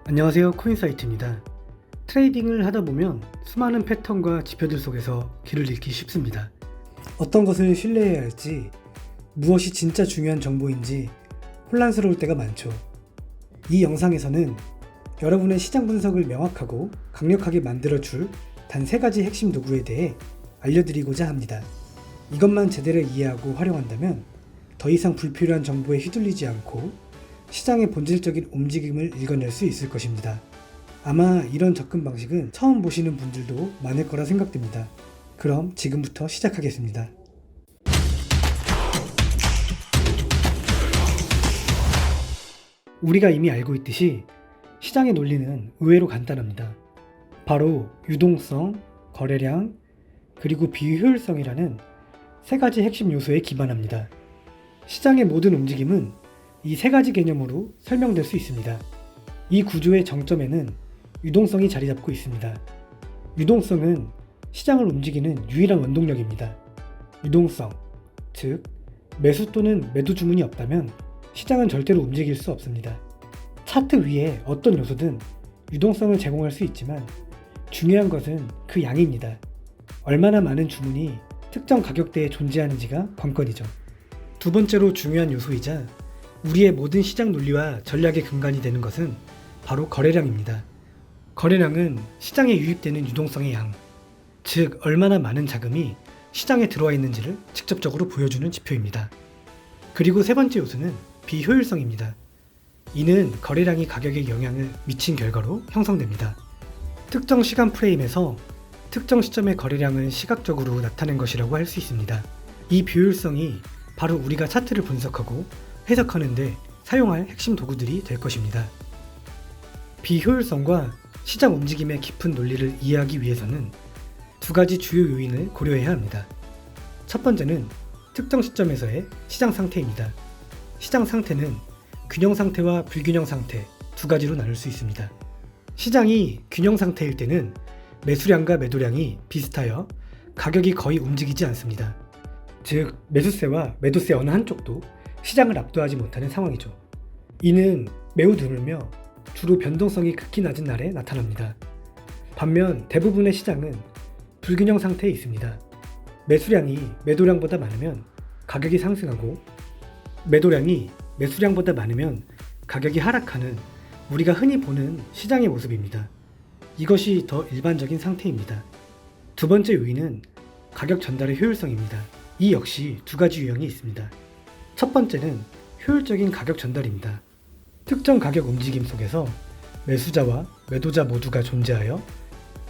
안녕하세요, 코인사이트입니다. 트레이딩을 하다 보면 수많은 패턴과 지표들 속에서 길을 잃기 쉽습니다. 어떤 것을 신뢰해야 할지, 무엇이 진짜 중요한 정보인지 혼란스러울 때가 많죠. 이 영상에서는 여러분의 시장 분석을 명확하고 강력하게 만들어줄 단 3가지 핵심 도구에 대해 알려드리고자 합니다. 이것만 제대로 이해하고 활용한다면 더 이상 불필요한 정보에 휘둘리지 않고 시장의 본질적인 움직임을 읽어낼 수 있을 것입니다. 아마 이런 접근 방식은 처음 보시는 분들도 많을 거라 생각됩니다. 그럼 지금부터 시작하겠습니다. 우리가 이미 알고 있듯이 시장의 논리는 의외로 간단합니다. 바로 유동성, 거래량, 그리고 비효율성이라는 3가지 핵심 요소에 기반합니다. 시장의 모든 움직임은 이 3가지 개념으로 설명될 수 있습니다. 이 구조의 정점에는 유동성이 자리 잡고 있습니다. 유동성은 시장을 움직이는 유일한 원동력입니다. 유동성, 즉 매수 또는 매도 주문이 없다면 시장은 절대로 움직일 수 없습니다. 차트 위에 어떤 요소든 유동성을 제공할 수 있지만 중요한 것은 그 양입니다. 얼마나 많은 주문이 특정 가격대에 존재하는지가 관건이죠. 두 번째로 중요한 요소이자 우리의 모든 시장 논리와 전략의 근간이 되는 것은 바로 거래량입니다. 거래량은 시장에 유입되는 유동성의 양, 즉 얼마나 많은 자금이 시장에 들어와 있는지를 직접적으로 보여주는 지표입니다. 그리고 3번째 요소는 비효율성입니다. 이는 거래량이 가격에 영향을 미친 결과로 형성됩니다. 특정 시간 프레임에서 특정 시점의 거래량을 시각적으로 나타낸 것이라고 할 수 있습니다. 이 비효율성이 바로 우리가 차트를 분석하고 해석하는데 사용할 핵심 도구들이 될 것입니다. 비효율성과 시장 움직임의 깊은 논리를 이해하기 위해서는 2가지 주요 요인을 고려해야 합니다. 첫 번째는 특정 시점에서의 시장 상태입니다. 시장 상태는 균형 상태와 불균형 상태 2가지로 나눌 수 있습니다. 시장이 균형 상태일 때는 매수량과 매도량이 비슷하여 가격이 거의 움직이지 않습니다. 즉 매수세와 매도세 어느 한쪽도 시장을 압도하지 못하는 상황이죠. 이는 매우 드물며 주로 변동성이 극히 낮은 날에 나타납니다. 반면 대부분의 시장은 불균형 상태에 있습니다. 매수량이 매도량보다 많으면 가격이 상승하고 매도량이 매수량보다 많으면 가격이 하락하는 우리가 흔히 보는 시장의 모습입니다. 이것이 더 일반적인 상태입니다. 2번째 요인은 가격 전달의 효율성입니다. 이 역시 2가지 유형이 있습니다. 첫 번째는 효율적인 가격 전달입니다. 특정 가격 움직임 속에서 매수자와 매도자 모두가 존재하여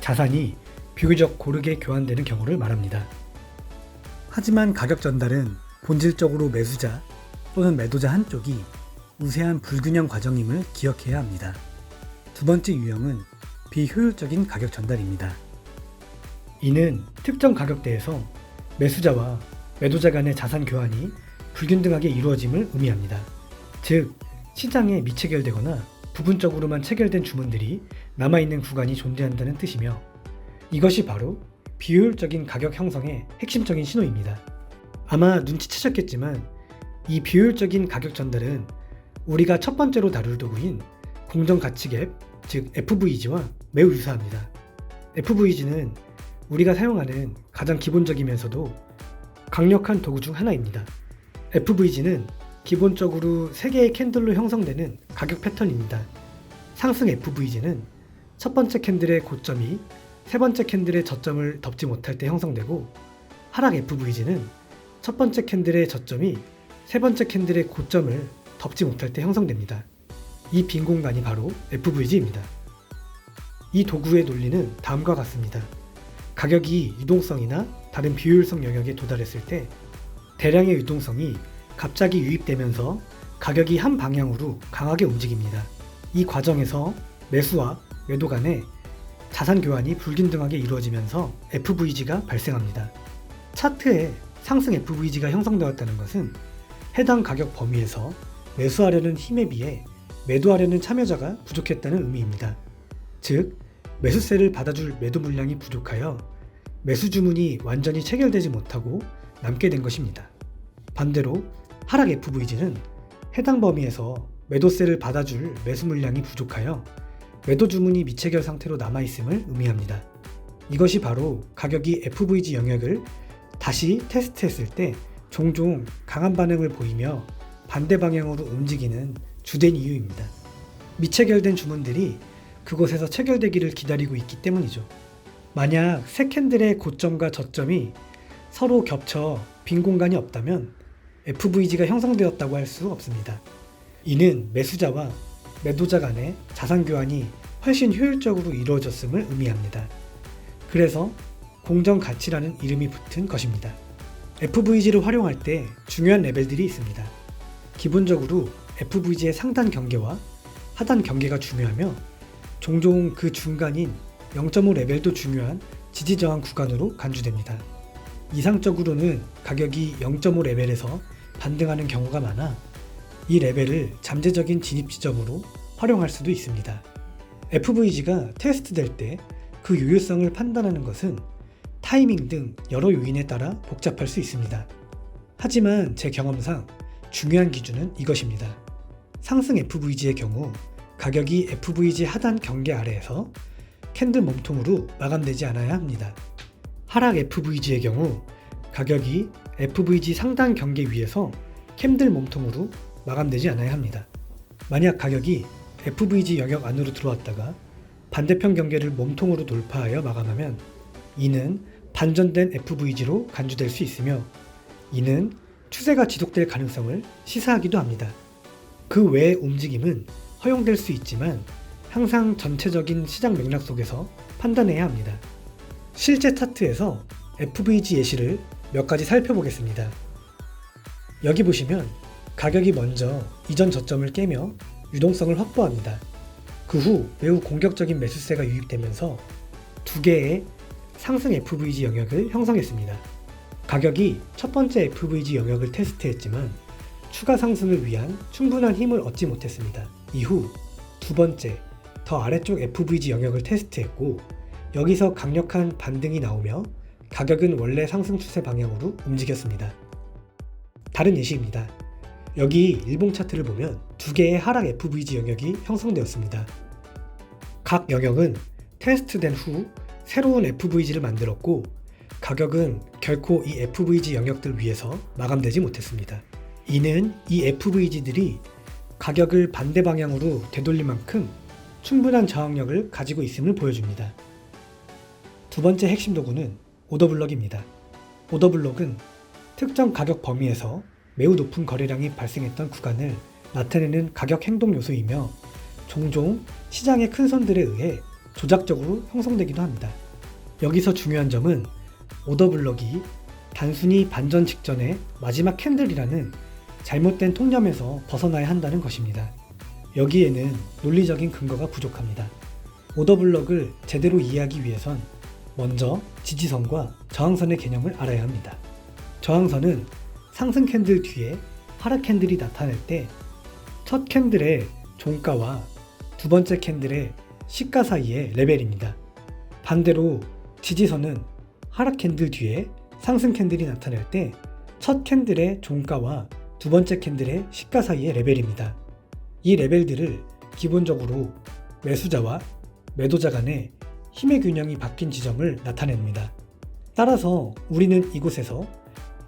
자산이 비교적 고르게 교환되는 경우를 말합니다. 하지만 가격 전달은 본질적으로 매수자 또는 매도자 한쪽이 우세한 불균형 과정임을 기억해야 합니다. 2번째 유형은 비효율적인 가격 전달입니다. 이는 특정 가격대에서 매수자와 매도자 간의 자산 교환이 불균등하게 이루어짐을 의미합니다. 즉, 시장에 미체결되거나 부분적으로만 체결된 주문들이 남아있는 구간이 존재한다는 뜻이며 이것이 바로 비효율적인 가격 형성의 핵심적인 신호입니다. 아마 눈치채셨겠지만 이 비효율적인 가격 전달은 우리가 첫 번째로 다룰 도구인 공정가치갭, 즉 FVG와 매우 유사합니다. FVG는 우리가 사용하는 가장 기본적이면서도 강력한 도구 중 하나입니다. FVG는 기본적으로 3개의 캔들로 형성되는 가격 패턴입니다. 상승 FVG는 첫 번째 캔들의 고점이 세 번째 캔들의 저점을 덮지 못할 때 형성되고, 하락 FVG는 첫 번째 캔들의 저점이 세 번째 캔들의 고점을 덮지 못할 때 형성됩니다. 이 빈 공간이 바로 FVG입니다. 이 도구의 논리는 다음과 같습니다. 가격이 유동성이나 다른 비효율성 영역에 도달했을 때 대량의 유동성이 갑자기 유입되면서 가격이 한 방향으로 강하게 움직입니다. 이 과정에서 매수와 매도 간에 자산 교환이 불균등하게 이루어지면서 FVG가 발생합니다. 차트에 상승 FVG가 형성되었다는 것은 해당 가격 범위에서 매수하려는 힘에 비해 매도하려는 참여자가 부족했다는 의미입니다. 즉, 매수세를 받아줄 매도 물량이 부족하여 매수 주문이 완전히 체결되지 못하고 남게 된 것입니다. 반대로 하락 FVG는 해당 범위에서 매도세를 받아줄 매수 물량이 부족하여 매도 주문이 미체결 상태로 남아있음을 의미합니다. 이것이 바로 가격이 FVG 영역을 다시 테스트했을 때 종종 강한 반응을 보이며 반대 방향으로 움직이는 주된 이유입니다. 미체결된 주문들이 그곳에서 체결되기를 기다리고 있기 때문이죠. 만약 세 캔들의 고점과 저점이 서로 겹쳐 빈 공간이 없다면 FVG가 형성되었다고 할 수 없습니다. 이는 매수자와 매도자 간의 자산 교환이 훨씬 효율적으로 이루어졌음을 의미합니다. 그래서 공정 가치라는 이름이 붙은 것입니다. FVG를 활용할 때 중요한 레벨들이 있습니다. 기본적으로 FVG의 상단 경계와 하단 경계가 중요하며 종종 그 중간인 0.5 레벨도 중요한 지지 저항 구간으로 간주됩니다. 이상적으로는 가격이 0.5 레벨에서 반등하는 경우가 많아 이 레벨을 잠재적인 진입 지점으로 활용할 수도 있습니다. FVG가 테스트될 때 그 유효성을 판단하는 것은 타이밍 등 여러 요인에 따라 복잡할 수 있습니다. 하지만 제 경험상 중요한 기준은 이것입니다. 상승 FVG의 경우 가격이 FVG 하단 경계 아래에서 캔들 몸통으로 마감되지 않아야 합니다. 하락 FVG의 경우 가격이 FVG 상단 경계 위에서 캔들 몸통으로 마감되지 않아야 합니다. 만약 가격이 FVG 영역 안으로 들어왔다가 반대편 경계를 몸통으로 돌파하여 마감하면 이는 반전된 FVG로 간주될 수 있으며 이는 추세가 지속될 가능성을 시사하기도 합니다. 그 외의 움직임은 허용될 수 있지만 항상 전체적인 시장 맥락 속에서 판단해야 합니다. 실제 차트에서 FVG 예시를 몇 가지 살펴보겠습니다. 여기 보시면 가격이 먼저 이전 저점을 깨며 유동성을 확보합니다. 그 후 매우 공격적인 매수세가 유입되면서 두 개의 상승 FVG 영역을 형성했습니다. 가격이 첫 번째 FVG 영역을 테스트했지만 추가 상승을 위한 충분한 힘을 얻지 못했습니다. 이후 두 번째, 더 아래쪽 FVG 영역을 테스트했고 여기서 강력한 반등이 나오며 가격은 원래 상승 추세 방향으로 움직였습니다. 다른 예시입니다. 여기 일봉 차트를 보면 두 개의 하락 FVG 영역이 형성되었습니다. 각 영역은 테스트된 후 새로운 FVG를 만들었고 가격은 결코 이 FVG 영역들 위에서 마감되지 못했습니다. 이는 이 FVG들이 가격을 반대 방향으로 되돌릴 만큼 충분한 저항력을 가지고 있음을 보여줍니다. 두 번째 핵심 도구는 오더블럭입니다. 오더블럭은 특정 가격 범위에서 매우 높은 거래량이 발생했던 구간을 나타내는 가격 행동 요소이며 종종 시장의 큰 선들에 의해 조작적으로 형성되기도 합니다. 여기서 중요한 점은 오더블럭이 단순히 반전 직전의 마지막 캔들이라는 잘못된 통념에서 벗어나야 한다는 것입니다. 여기에는 논리적인 근거가 부족합니다. 오더블럭을 제대로 이해하기 위해선 먼저 지지선과 저항선의 개념을 알아야 합니다. 저항선은 상승 캔들 뒤에 하락 캔들이 나타날 때 첫 캔들의 종가와 두 번째 캔들의 시가 사이의 레벨입니다. 반대로 지지선은 하락 캔들 뒤에 상승 캔들이 나타날 때 첫 캔들의 종가와 두 번째 캔들의 시가 사이의 레벨입니다. 이 레벨들을 기본적으로 매수자와 매도자 간의 힘의 균형이 바뀐 지점을 나타냅니다. 따라서 우리는 이곳에서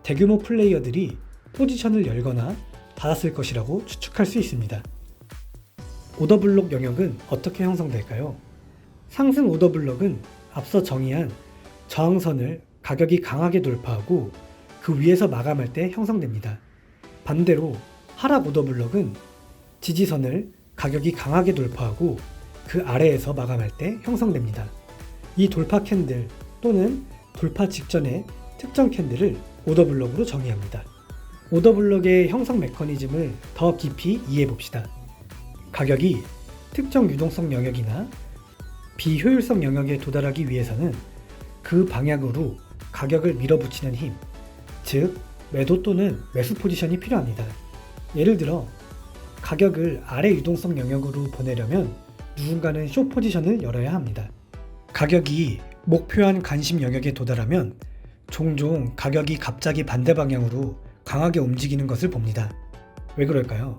대규모 플레이어들이 포지션을 열거나 닫았을 것이라고 추측할 수 있습니다. 오더블록 영역은 어떻게 형성될까요? 상승 오더블록은 앞서 정의한 저항선을 가격이 강하게 돌파하고 그 위에서 마감할 때 형성됩니다. 반대로 하락 오더블록은 지지선을 가격이 강하게 돌파하고 그 아래에서 마감할 때 형성됩니다. 이 돌파 캔들 또는 돌파 직전의 특정 캔들을 오더블록으로 정의합니다. 오더블록의 형성 메커니즘을 더 깊이 이해해 봅시다. 가격이 특정 유동성 영역이나 비효율성 영역에 도달하기 위해서는 그 방향으로 가격을 밀어붙이는 힘, 즉 매도 또는 매수 포지션이 필요합니다. 예를 들어 가격을 아래 유동성 영역으로 보내려면 누군가는 숏 포지션을 열어야 합니다. 가격이 목표한 관심 영역에 도달하면 종종 가격이 갑자기 반대 방향으로 강하게 움직이는 것을 봅니다. 왜 그럴까요?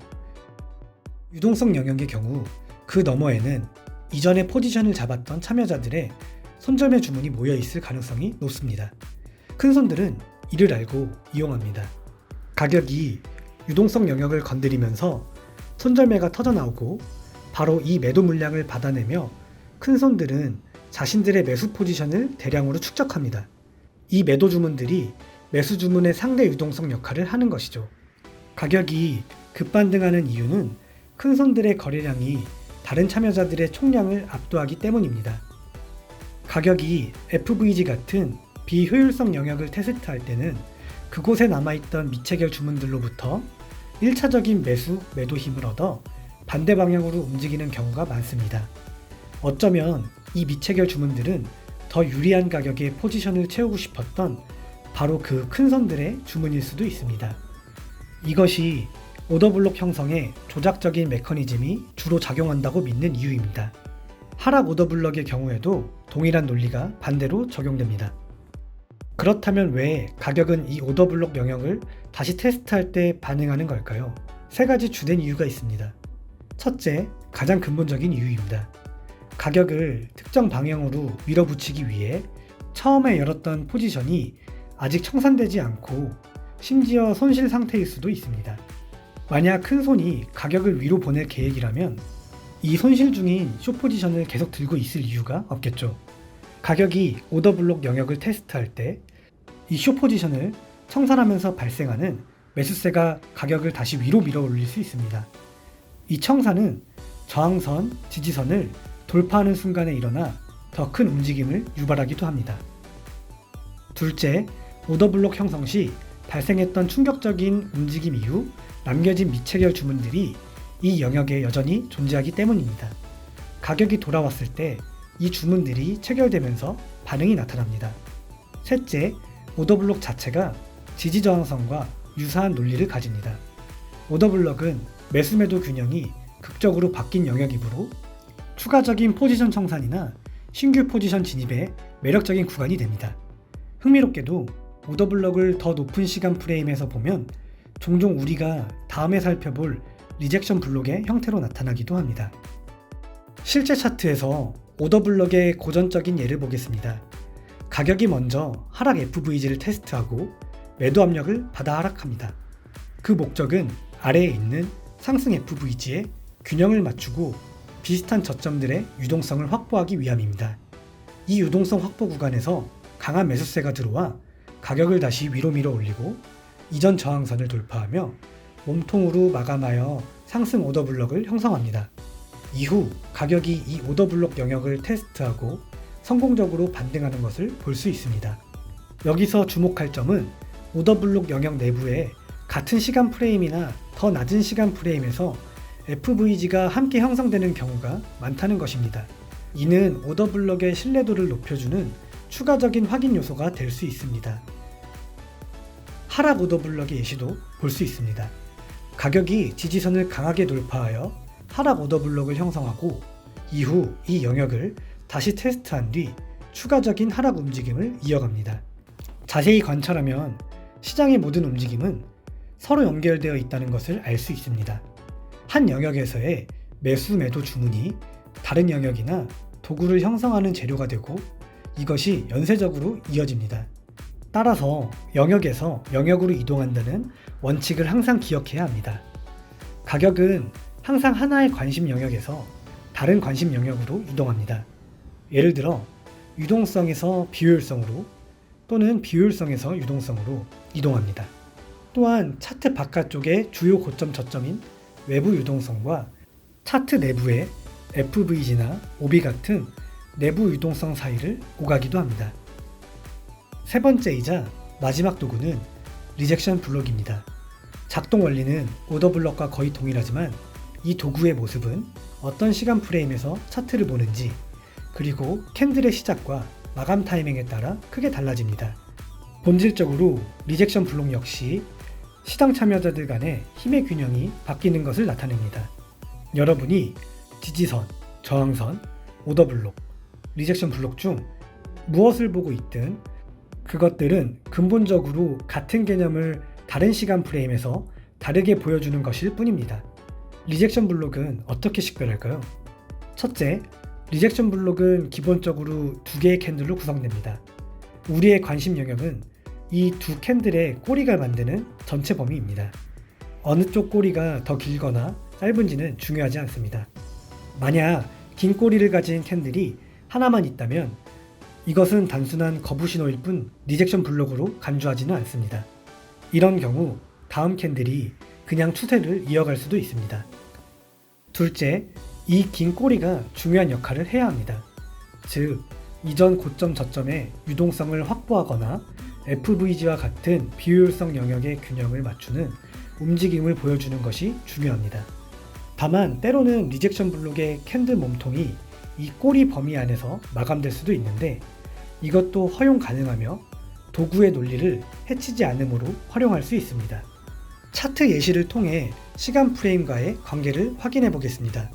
유동성 영역의 경우 그 너머에는 이전에 포지션을 잡았던 참여자들의 손절매 주문이 모여 있을 가능성이 높습니다. 큰 손들은 이를 알고 이용합니다. 가격이 유동성 영역을 건드리면서 손절매가 터져나오고 바로 이 매도 물량을 받아내며 큰 손들은 자신들의 매수 포지션을 대량으로 축적합니다. 이 매도 주문들이 매수 주문의 상대 유동성 역할을 하는 것이죠. 가격이 급반등하는 이유는 큰 손들의 거래량이 다른 참여자들의 총량을 압도하기 때문입니다. 가격이 FVG 같은 비효율성 영역을 테스트할 때는 그곳에 남아있던 미체결 주문들로부터 1차적인 매도 힘을 얻어 반대 방향으로 움직이는 경우가 많습니다. 어쩌면 이 미체결 주문들은 더 유리한 가격에 포지션을 채우고 싶었던 바로 그 큰 손들의 주문일 수도 있습니다. 이것이 오더블록 형성에 조작적인 메커니즘이 주로 작용한다고 믿는 이유입니다. 하락 오더블록의 경우에도 동일한 논리가 반대로 적용됩니다. 그렇다면 왜 가격은 이 오더블록 영역을 다시 테스트할 때 반응하는 걸까요? 세 가지 주된 이유가 있습니다. 첫째, 가장 근본적인 이유입니다. 가격을 특정 방향으로 밀어붙이기 위해 처음에 열었던 포지션이 아직 청산되지 않고 심지어 손실 상태일 수도 있습니다. 만약 큰 손이 가격을 위로 보낼 계획이라면 이 손실 중인 숏 포지션을 계속 들고 있을 이유가 없겠죠. 가격이 오더블록 영역을 테스트할 때 이 숏 포지션을 청산하면서 발생하는 매수세가 가격을 다시 위로 밀어 올릴 수 있습니다. 이 청산은 저항선, 지지선을 돌파하는 순간에 일어나 더 큰 움직임을 유발하기도 합니다. 둘째, 오더블록 형성 시 발생했던 충격적인 움직임 이후 남겨진 미체결 주문들이 이 영역에 여전히 존재하기 때문입니다. 가격이 돌아왔을 때 이 주문들이 체결되면서 반응이 나타납니다. 셋째, 오더블록 자체가 지지저항선과 유사한 논리를 가집니다. 오더블록은 매수매도 균형이 극적으로 바뀐 영역이므로 추가적인 포지션 청산이나 신규 포지션 진입에 매력적인 구간이 됩니다. 흥미롭게도 오더블록을 더 높은 시간 프레임에서 보면 종종 우리가 다음에 살펴볼 리젝션 블록의 형태로 나타나기도 합니다. 실제 차트에서 오더블록의 고전적인 예를 보겠습니다. 가격이 먼저 하락 FVG를 테스트하고 매도 압력을 받아 하락합니다. 그 목적은 아래에 있는 상승 FVG에 균형을 맞추고 비슷한 저점들의 유동성을 확보하기 위함입니다. 이 유동성 확보 구간에서 강한 매수세가 들어와 가격을 다시 위로 밀어 올리고 이전 저항선을 돌파하며 몸통으로 마감하여 상승 오더블록을 형성합니다. 이후 가격이 이 오더블록 영역을 테스트하고 성공적으로 반등하는 것을 볼 수 있습니다. 여기서 주목할 점은 오더블록 영역 내부에 같은 시간 프레임이나 더 낮은 시간 프레임에서 FVG가 함께 형성되는 경우가 많다는 것입니다. 이는 오더블록의 신뢰도를 높여주는 추가적인 확인 요소가 될 수 있습니다. 하락 오더블록의 예시도 볼 수 있습니다. 가격이 지지선을 강하게 돌파하여 하락 오더블록을 형성하고 이후 이 영역을 다시 테스트한 뒤 추가적인 하락 움직임을 이어갑니다. 자세히 관찰하면 시장의 모든 움직임은 서로 연결되어 있다는 것을 알 수 있습니다. 한 영역에서의 매수 매도 주문이 다른 영역이나 도구를 형성하는 재료가 되고 이것이 연쇄적으로 이어집니다. 따라서 영역에서 영역으로 이동한다는 원칙을 항상 기억해야 합니다. 가격은 항상 하나의 관심 영역에서 다른 관심 영역으로 이동합니다. 예를 들어 유동성에서 비효율성으로 또는 비효율성에서 유동성으로 이동합니다. 또한 차트 바깥쪽의 주요 고점 저점인 외부 유동성과 차트 내부의 FVG나 OB 같은 내부 유동성 사이를 오가기도 합니다. 세 번째이자 마지막 도구는 리젝션 블록입니다. 작동 원리는 오더블록과 거의 동일하지만 이 도구의 모습은 어떤 시간 프레임에서 차트를 보는지 그리고 캔들의 시작과 마감 타이밍에 따라 크게 달라집니다. 본질적으로 리젝션 블록 역시 시장 참여자들 간의 힘의 균형이 바뀌는 것을 나타냅니다. 여러분이 지지선, 저항선, 오더블록, 리젝션 블록 중 무엇을 보고 있든 그것들은 근본적으로 같은 개념을 다른 시간 프레임에서 다르게 보여주는 것일 뿐입니다. 리젝션 블록은 어떻게 식별할까요? 첫째, 리젝션 블록은 기본적으로 두 개의 캔들로 구성됩니다. 우리의 관심 영역은 이 두 캔들의 꼬리가 만드는 전체 범위입니다. 어느 쪽 꼬리가 더 길거나 짧은지는 중요하지 않습니다. 만약 긴 꼬리를 가진 캔들이 하나만 있다면 이것은 단순한 거부 신호일 뿐 리젝션 블록으로 간주하지는 않습니다. 이런 경우 다음 캔들이 그냥 추세를 이어갈 수도 있습니다. 둘째, 이 긴 꼬리가 중요한 역할을 해야 합니다. 즉, 이전 고점 저점의 유동성을 확보하거나 FVG와 같은 비효율성 영역의 균형을 맞추는 움직임을 보여주는 것이 중요합니다. 다만 때로는 리젝션 블록의 캔들 몸통이 이 꼬리 범위 안에서 마감될 수도 있는데 이것도 허용 가능하며 도구의 논리를 해치지 않으므로 활용할 수 있습니다. 차트 예시를 통해 시간 프레임과의 관계를 확인해 보겠습니다.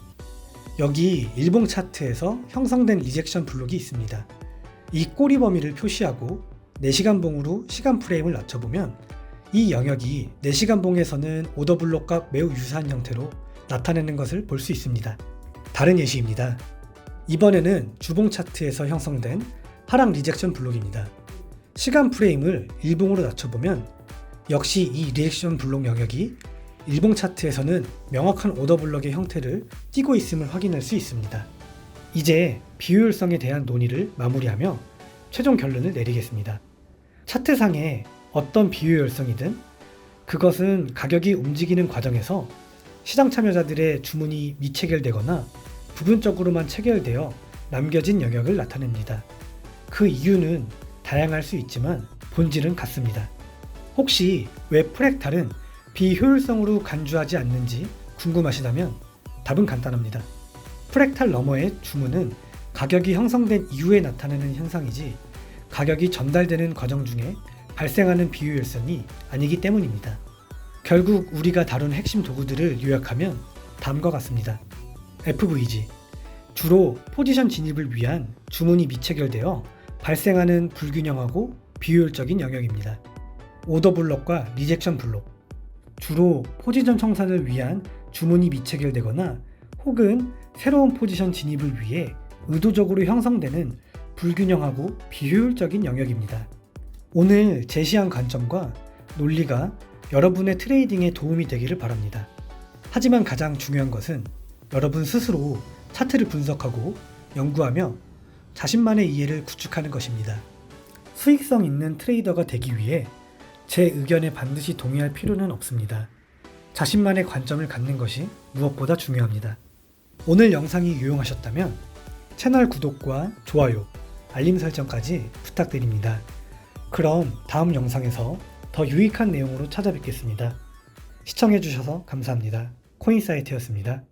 여기 일봉 차트에서 형성된 리젝션 블록이 있습니다. 이 꼬리 범위를 표시하고 4시간 봉으로 시간 프레임을 낮춰보면 이 영역이 4시간 봉에서는 오더 블록과 매우 유사한 형태로 나타내는 것을 볼 수 있습니다. 다른 예시입니다. 이번에는 주봉 차트에서 형성된 하락 리젝션 블록입니다. 시간 프레임을 일봉으로 낮춰보면 역시 이 리젝션 블록 영역이 일봉 차트에서는 명확한 오더 블록의 형태를 띠고 있음을 확인할 수 있습니다. 이제 비효율성에 대한 논의를 마무리하며 최종 결론을 내리겠습니다. 차트상의 어떤 비효율성이든 그것은 가격이 움직이는 과정에서 시장 참여자들의 주문이 미체결되거나 부분적으로만 체결되어 남겨진 영역을 나타냅니다. 그 이유는 다양할 수 있지만 본질은 같습니다. 혹시 왜 프랙탈은 비효율성으로 간주하지 않는지 궁금하시다면 답은 간단합니다. 프랙탈 너머의 주문은 가격이 형성된 이후에 나타나는 현상이지 가격이 전달되는 과정 중에 발생하는 비효율성이 아니기 때문입니다. 결국 우리가 다룬 핵심 도구들을 요약하면 다음과 같습니다. FVG, 주로 포지션 진입을 위한 주문이 미체결되어 발생하는 불균형하고 비효율적인 영역입니다. 오더 블록과 리젝션 블록, 주로 포지션 청산을 위한 주문이 미체결되거나 혹은 새로운 포지션 진입을 위해 의도적으로 형성되는 불균형하고 비효율적인 영역입니다. 오늘 제시한 관점과 논리가 여러분의 트레이딩에 도움이 되기를 바랍니다. 하지만 가장 중요한 것은 여러분 스스로 차트를 분석하고 연구하며 자신만의 이해를 구축하는 것입니다. 수익성 있는 트레이더가 되기 위해 제 의견에 반드시 동의할 필요는 없습니다. 자신만의 관점을 갖는 것이 무엇보다 중요합니다. 오늘 영상이 유용하셨다면 채널 구독과 좋아요, 알림 설정까지 부탁드립니다. 그럼 다음 영상에서 더 유익한 내용으로 찾아뵙겠습니다. 시청해주셔서 감사합니다. 코인사이트였습니다.